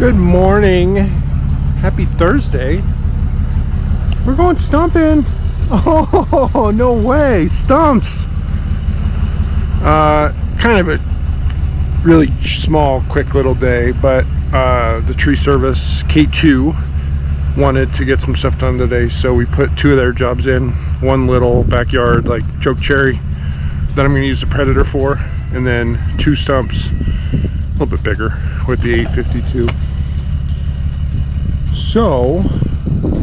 Good morning. Happy Thursday. We're going stumping. Oh, no way. Stumps. Kind of a really small, quick little day, but the tree service K2 wanted to get some stuff done today, so we put two of their jobs in. One little backyard, like choke cherry, that I'm going to use the Predator for, and then two stumps, a little bit bigger, with the 852. So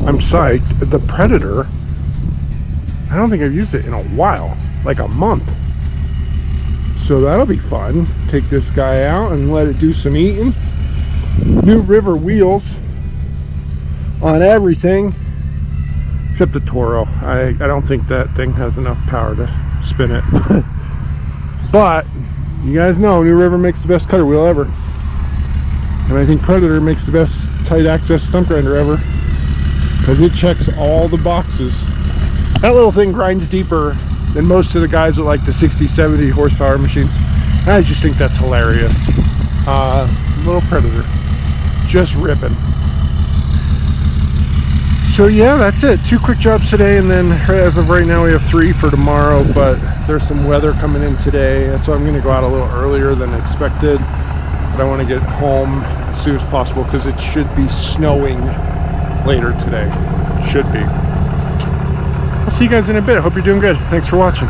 I'm psyched. The Predator, I don't think I've used it in a while, like a month. So that'll be fun. Take this guy out and let it do some eating. New River wheels on everything except the Toro. I don't think that thing has enough power to spin it. But you guys know New River makes the best cutter wheel ever, and I think Predator makes the best tight access stump grinder ever, because it checks all the boxes. That little thing grinds deeper than most of the guys with like the 60-70 horsepower machines. I just think that's hilarious. Little Predator, just ripping. So yeah, that's it. Two quick jobs today, and then as of right now we have three for tomorrow, but there's some weather coming in today, so I'm going to go out a little earlier than expected. But I want to get home as soon as possible because it should be snowing later today. Should be. I'll see you guys in a bit. Hope you're doing good. Thanks for watching.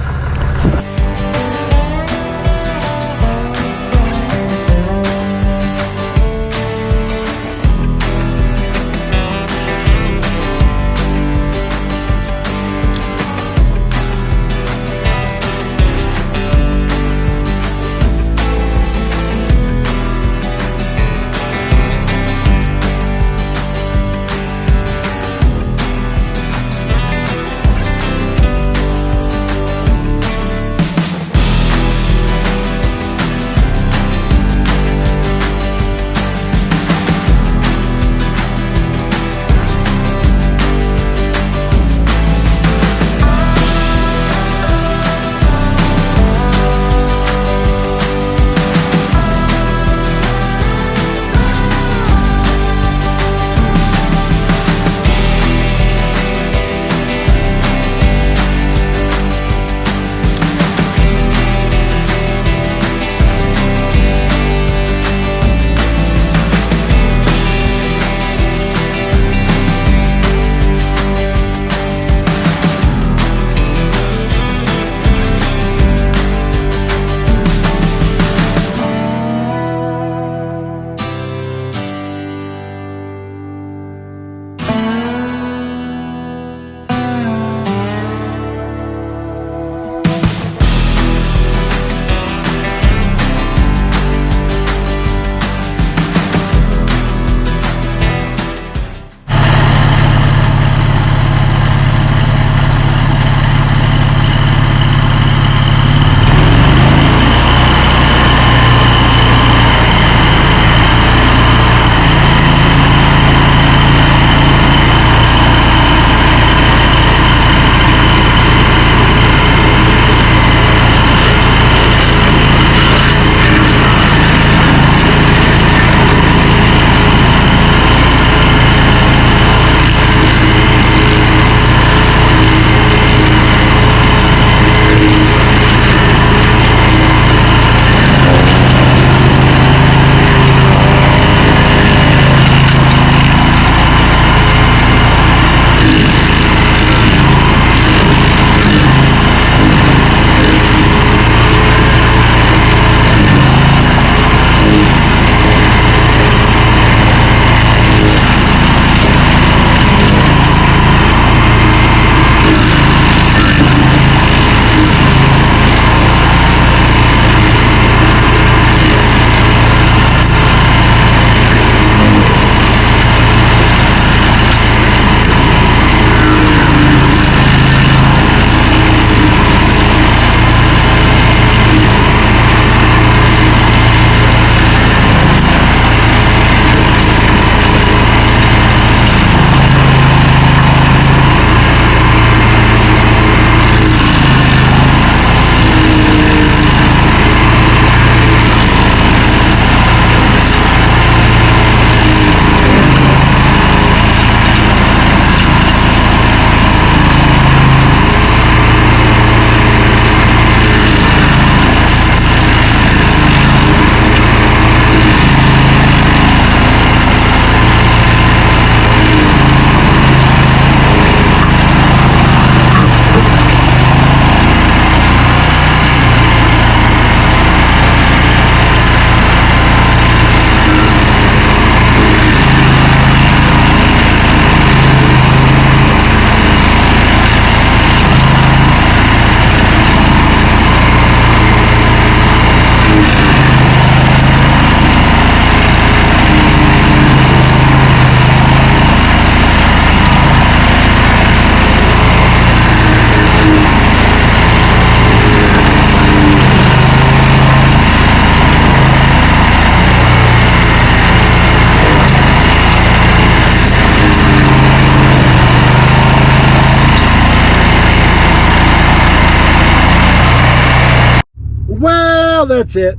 Well, that's it.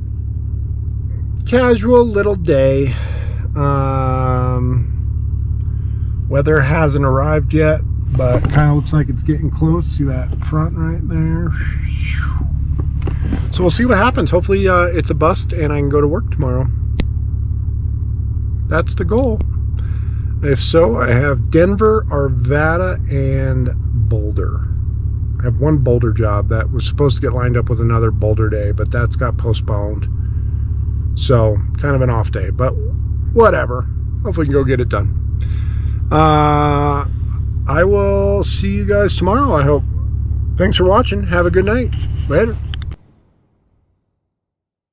Casual little day. Weather hasn't arrived yet, but kind of looks like it's getting close. See that front right there? So we'll see what happens. Hopefully it's a bust and I can go to work tomorrow. That's the goal. If so, I have Denver, Arvada, and Boulder. I have one Boulder job that was supposed to get lined up with another Boulder day, but that's got postponed. So kind of an off day, but whatever. Hopefully we can go get it done. I will see you guys tomorrow, I hope. Thanks for watching. Have a good night. Later.